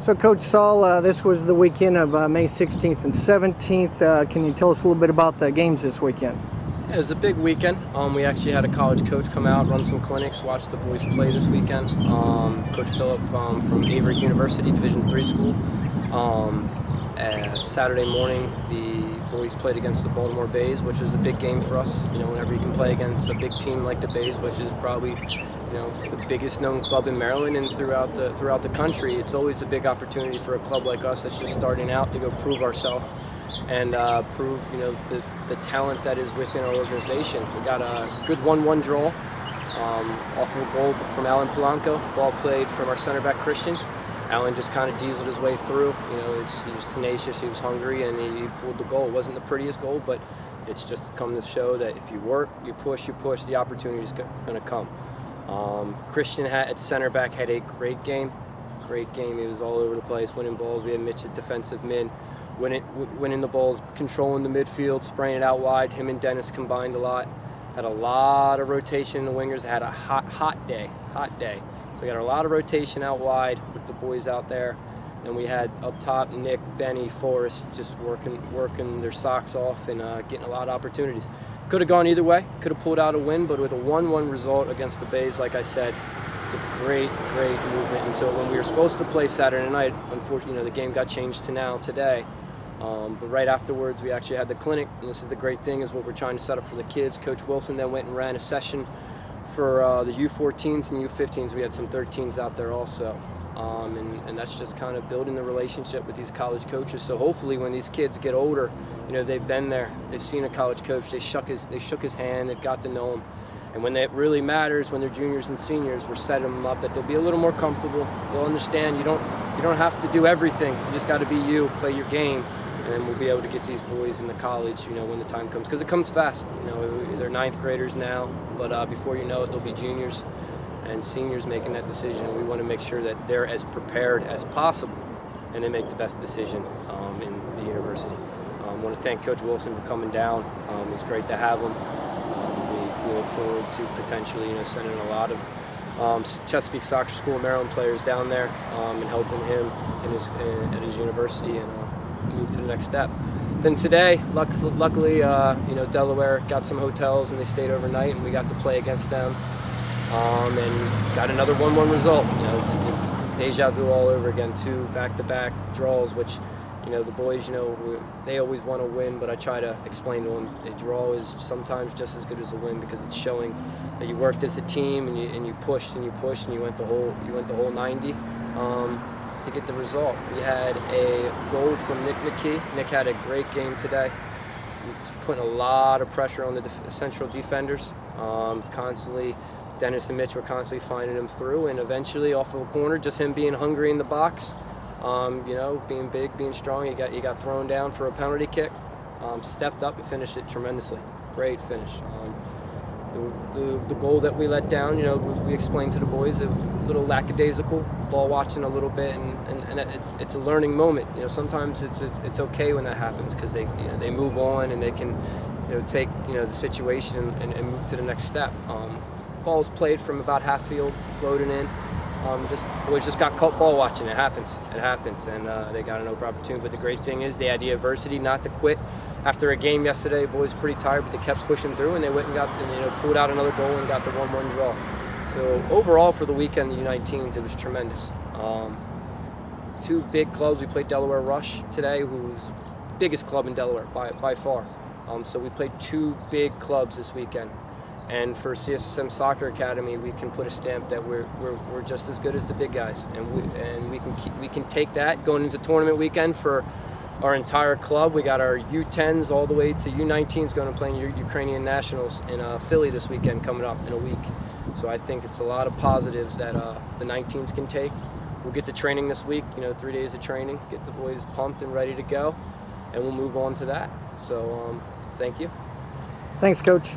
So, Coach Saul, this was the weekend of May 16th and 17th. Can you tell us a little bit about the games this weekend? It was a big weekend. We actually had a college coach come out, run some clinics, watch the boys play this weekend. Coach Phillip from Avery University, Division III school. Saturday morning, the boys played against the Baltimore Bays, which was a big game for us. You know, whenever you can play against a big team like the Bays, which is probably, you know, the biggest known club in Maryland and throughout the country, it's always a big opportunity for a club like us that's just starting out to go prove ourselves and prove, you know, the talent that is within our organization. We got a good 1-1 draw off of a goal from Alan Polanco. Ball played from our center back Christian. Alan just kind of dieseled his way through. You know, he was tenacious, he was hungry, and he pulled the goal. It wasn't the prettiest goal, but it's just come to show that if you work, you push, the opportunity is going to come. Christian at center back had a great game. Great game. He was all over the place, winning balls. We had Mitch at defensive mid, winning the balls, controlling the midfield, spraying it out wide. Him and Dennis combined a lot. Had a lot of rotation in the wingers. Had a hot day. So we got a lot of rotation out wide with the boys out there. And we had up top Nick, Benny, Forrest just working their socks off and getting a lot of opportunities. Could have gone either way. Could have pulled out a win, but with a 1-1 result against the Bays, like I said, it's a great movement. And so when we were supposed to play Saturday night, unfortunately, you know, the game got changed to today. But right afterwards, we actually had the clinic, and this is the great thing, is what we're trying to set up for the kids. Coach Wilson then went and ran a session for the U14s and U15s. We had some 13s out there also. And that's just kind of building the relationship with these college coaches. So hopefully when these kids get older, you know, they've been there, they've seen a college coach, they shook his hand, they've got to know him. And when it really matters, when they're juniors and seniors, we're setting them up that they'll be a little more comfortable. They'll understand you don't have to do everything. You just got to be you, play your game. And then we'll be able to get these boys into college, you know, when the time comes. Because it comes fast. You know, they're 9th graders now, but before you know it, they'll be juniors and seniors making that decision. And we want to make sure that they're as prepared as possible and they make the best decision in the university. I want to thank Coach Wilson for coming down. It's great to have him. We look forward to potentially, you know, sending a lot of Chesapeake Soccer School Maryland players down there and helping him at his university and move to the next step. Then today, luckily, you know, Delaware got some hotels and they stayed overnight, and we got to play against them and got another 1-1 result. You know, it's deja vu all over again. 2 back-to-back draws, which, you know, the boys, you know, they always want to win, but I try to explain to them a draw is sometimes just as good as a win because it's showing that you worked as a team and you pushed and you went the whole 90. To get the result. We had a goal from Nick McKee. Nick had a great game today. He's putting a lot of pressure on the central defenders. Constantly, Dennis and Mitch were constantly finding him through, and eventually off of a corner, just him being hungry in the box, you know, being big, being strong, he got thrown down for a penalty kick, stepped up and finished it tremendously. Great finish. The goal that we let down, you know, we explained to the boys a little lackadaisical, ball watching a little bit, and it's a learning moment. You know, sometimes it's okay when that happens because they move on and they can, you know, take, you know, the situation and move to the next step. Ball's played from about half field, floating in. Boys just got caught ball watching. It happens, and they got an open opportunity. But the great thing is they had the adversity not to quit. After a game yesterday, boys were pretty tired, but they kept pushing through, and they went and you know, pulled out another goal and got the 1-1 draw. So overall for the weekend, the U19s, it was tremendous. 2 big clubs. We played Delaware Rush today, who's the biggest club in Delaware by far. So we played 2 big clubs this weekend. And for CSSM Soccer Academy, we can put a stamp that we're just as good as the big guys, and we can take that going into tournament weekend for our entire club. We got our U10s all the way to U19s going to play in Ukrainian Nationals in Philly this weekend coming up in a week. So I think it's a lot of positives that the 19s can take. We'll get to training this week, you know, 3 days of training, get the boys pumped and ready to go, and we'll move on to that. So thank you. Thanks, Coach.